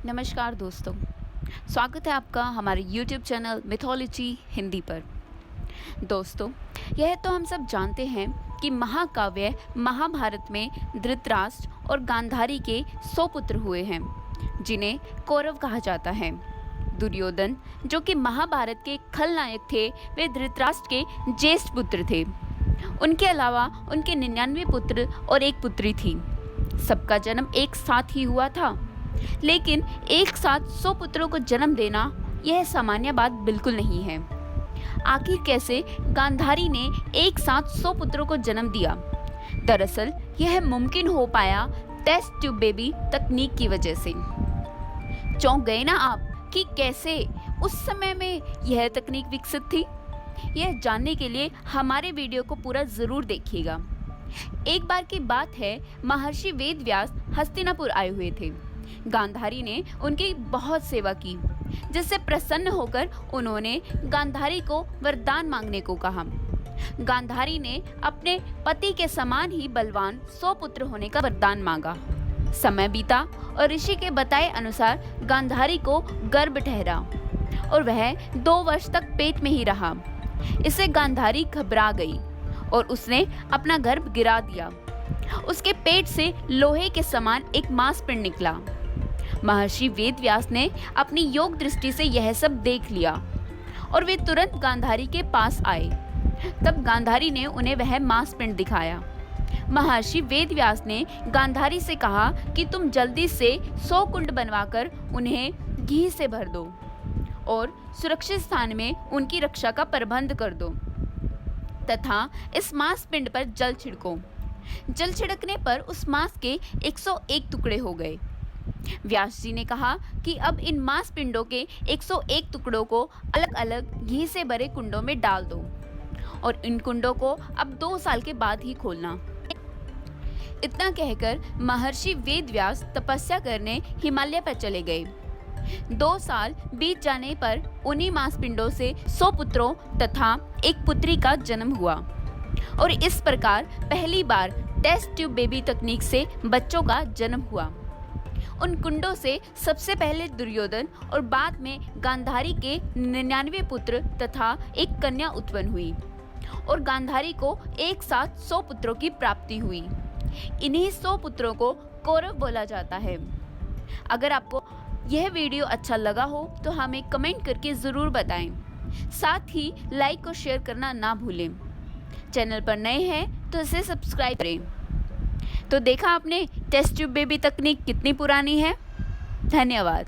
नमस्कार दोस्तों, स्वागत है आपका हमारे YouTube चैनल मिथोलॉजी हिंदी पर। दोस्तों, यह तो हम सब जानते हैं कि महाकाव्य महाभारत में धृतराष्ट्र और गांधारी के 100 पुत्र हुए हैं, जिन्हें कौरव कहा जाता है। दुर्योधन, जो कि महाभारत के खलनायक थे, वे धृतराष्ट्र के ज्येष्ठ पुत्र थे। उनके अलावा उनके 99 पुत्र और एक पुत्री थी। सबका जन्म एक साथ ही हुआ था, लेकिन एक साथ 100 पुत्रों को जन्म देना यह सामान्य बात बिल्कुल नहीं है। आखिर कैसे गांधारी ने एक साथ 100 पुत्रों को जन्म दिया? दरअसल यह मुमकिन हो पाया टेस्ट ट्यूब बेबी तकनीक की वजह से। चौंक गए ना आप कि कैसे उस समय में यह तकनीक विकसित थी? यह जानने के लिए हमारे वीडियो को पूरा जरूर देखिएगा। एक बार की बात है, महर्षि वेदव्यास हस्तिनापुर आए हुए थे। गांधारी ने उनकी बहुत सेवा की, जिससे प्रसन्न होकर उन्होंने गांधारी को वरदान मांगने को कहा। गांधारी ने अपने पति के समान ही बलवान 100 पुत्र होने का वरदान मांगा। समय बीता और ऋषि के बताए अनुसार गांधारी को गर्भ ठहरा और वह 2 वर्ष तक पेट में ही रहा। इससे गांधारी घबरा गई और उसने अपना गर्भ गिरा दिया। उसके पेट से लोहे के समान एक मांसपिंड निकला। महर्षि वेदव्यास ने अपनी योग दृष्टि से यह सब देख लिया और वे तुरंत गांधारी के पास आए। तब गांधारी ने उन्हें वह मांसपिंड दिखाया। महर्षि वेदव्यास ने गांधारी से कहा कि तुम जल्दी से 100 कुंड बनवाकर उन्हें घी से भर दो और सुरक्षित स्थान में उनकी रक्षा का प्रबंध कर दो तथा इस मांसपिंड पर जल छिड़को। जल छिड़कने पर उस मांस के 101 टुकड़े हो गए। व्यास जी ने कहा कि अब इन मांस पिंडों के 101 टुकड़ों को अलग अलग घी से भरे कुंडों में डाल दो और इन कुंडों को अब 2 साल के बाद ही खोलना। इतना कहकर महर्षि वेदव्यास तपस्या करने हिमालय पर चले गए। 2 साल बीत जाने पर उन्हीं मांस पिंडों से 100 पुत्रों तथा एक पुत्री का जन्म हुआ और इस प्रकार पहली बार टेस्ट ट्यूब बेबी तकनीक से बच्चों का जन्म हुआ। उन कुंडों से सबसे पहले दुर्योधन और बाद में गांधारी के 99 पुत्र तथा एक कन्या उत्पन्न हुई और गांधारी को एक साथ 100 पुत्रों की प्राप्ति हुई। इन्हीं 100 पुत्रों को कौरव बोला जाता है। अगर आपको यह वीडियो अच्छा लगा हो तो हमें कमेंट करके ज़रूर बताएं। साथ ही लाइक और शेयर करना ना भूलें। चैनल पर नए हैं तो इसे सब्सक्राइब करें। तो देखा आपने टेस्ट ट्यूब बेबी तकनीक कितनी पुरानी है। धन्यवाद।